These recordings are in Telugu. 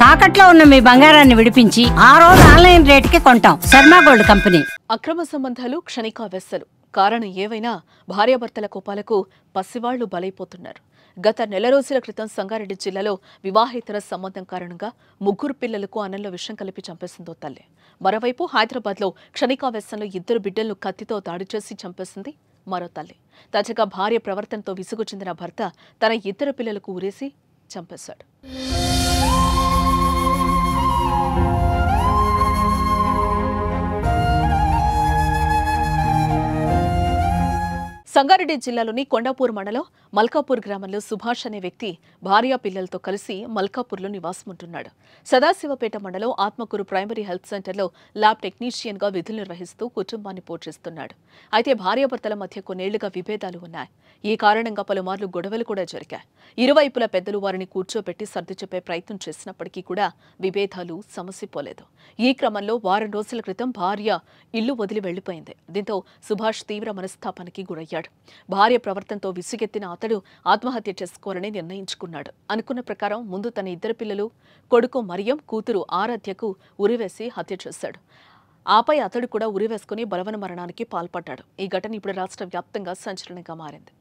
తాకట్లో ఉన్న మీ బంగారాన్ని విడిపించి ఆ రోజు ఆన్లైన్ రేటుకి కొంటాం. Sharma gold company. అక్రమ సంబంధాలు క్షణికావేశలు. కారణం ఏవైనా భార్యాభర్తల కోపాలకు పసివాళ్లు బలైపోతున్నారు. గత నెల రోజుల క్రితం సంగారెడ్డి జిల్లాలో వివాహేతర సంబంధం కారణంగా 3 పిల్లలకు అన్నంలో విషం కలిపి చంపేసిందో తల్లి. మరోవైపు హైదరాబాద్లో క్షణికావేశంలో 2 బిడ్డలను కత్తితో దాడి చేసి చంపేసింది మరో తల్లి. తాజాగా భార్య ప్రవర్తనతో విసుగు చెందిన భర్త తన 2 పిల్లలకు ఉరేసి చంపేశాడు. సంగారెడ్డి జిల్లాలోని కొండాపూర్ మండలం మల్కాపూర్ గ్రామంలో సుభాష్ అనే వ్యక్తి భార్య పిల్లలతో కలిసి మల్కాపూర్లో నివాసముంటున్నాడు. సదాశివపేట మండలం ఆత్మకూరు ప్రైమరీ హెల్త్ సెంటర్లో ల్యాబ్ టెక్నీషియన్గా విధులు నిర్వహిస్తూ కుటుంబాన్ని పోషిస్తున్నాడు. అయితే భార్యాభర్తల మధ్య కొన్నేళ్లుగా విభేదాలు ఉన్నాయి. ఈ కారణంగా పలుమార్లు గొడవలు కూడా జరిగాయి. ఇరువైపుల పెద్దలు వారిని కూర్చోబెట్టి సర్ది చెప్పే ప్రయత్నం చేసినప్పటికీ కూడా విభేదాలు సమసిపోలేదు. ఈ క్రమంలో వారం రోజుల క్రితం భార్య ఇల్లు వదిలి వెళ్లిపోయింది. దీంతో సుభాష్ తీవ్ర మనస్తాపానికి గురయ్యాడు. భార్య ప్రవర్తనతో విసుగెత్తిన అతడు ఆత్మహత్య చేసుకోవాలని నిర్ణయించుకున్నాడు. అనుకున్న ప్రకారం ముందు తన 2 పిల్లలు, కొడుకు మరియం, కూతురు ఆరాధ్యకు ఉరివేసి హత్య చేశాడు. ఆపై అతడు కూడా ఉరివేసుకుని బలవన మరణానికి పాల్పడ్డాడు. ఈ ఘటన ఇప్పుడు రాష్ట్ర వ్యాప్తంగా సంచలనంగా మారింది.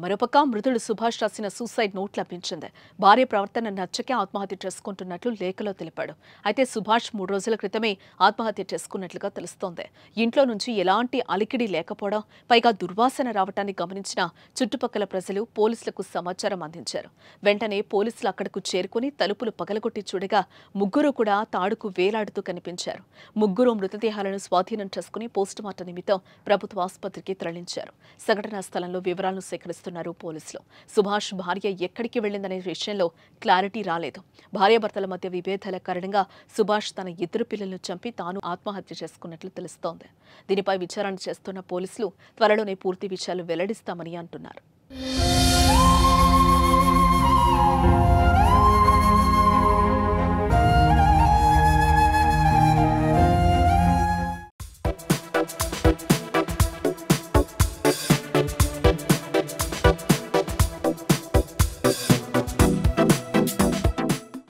మరోపక్క మృతుడు సుభాష్ రాసిన సూసైడ్ నోట్ లభించింది. భార్య ప్రవర్తన నచ్చకే ఆత్మహత్య చేసుకుంటున్నట్లు లేఖలో తెలిపాడు. అయితే సుభాష్ 3 రోజుల క్రితమే ఆత్మహత్య చేసుకున్నట్లుగా తెలుస్తోంది. ఇంట్లో నుంచి ఎలాంటి అలికిడి లేకపోవడం, పైగా దుర్వాసన రావటాన్ని గమనించిన చుట్టుపక్కల ప్రజలు పోలీసులకు సమాచారం అందించారు. వెంటనే పోలీసులు అక్కడకు చేరుకుని తలుపులు పగలగొట్టి చూడగా 3 కూడా తాడుకు వేలాడుతూ కనిపించారు. 3 మృతదేహాలను స్వాధీనం చేసుకుని పోస్టుమార్టం నిమిత్తం ప్రభుత్వ ఆసుపత్రికి తరలించారు. సంఘటనా స్థలంలో వివరాలను సేకరిస్తున్నారు పోలీసులు. సుభాష్ భార్య ఎక్కడికి వెళ్లిందనే విషయంలో క్లారిటీ రాలేదు. భార్యాభర్తల మధ్య విభేదాల కారణంగా సుభాష్ తన 2 పిల్లలను చంపి తాను ఆత్మహత్య చేసుకున్నట్లు తెలుస్తోంది. దీనిపై విచారణ చేస్తున్న పోలీసులు త్వరలోనే పూర్తి విషయాలు వెల్లడిస్తామని అంటున్నారు.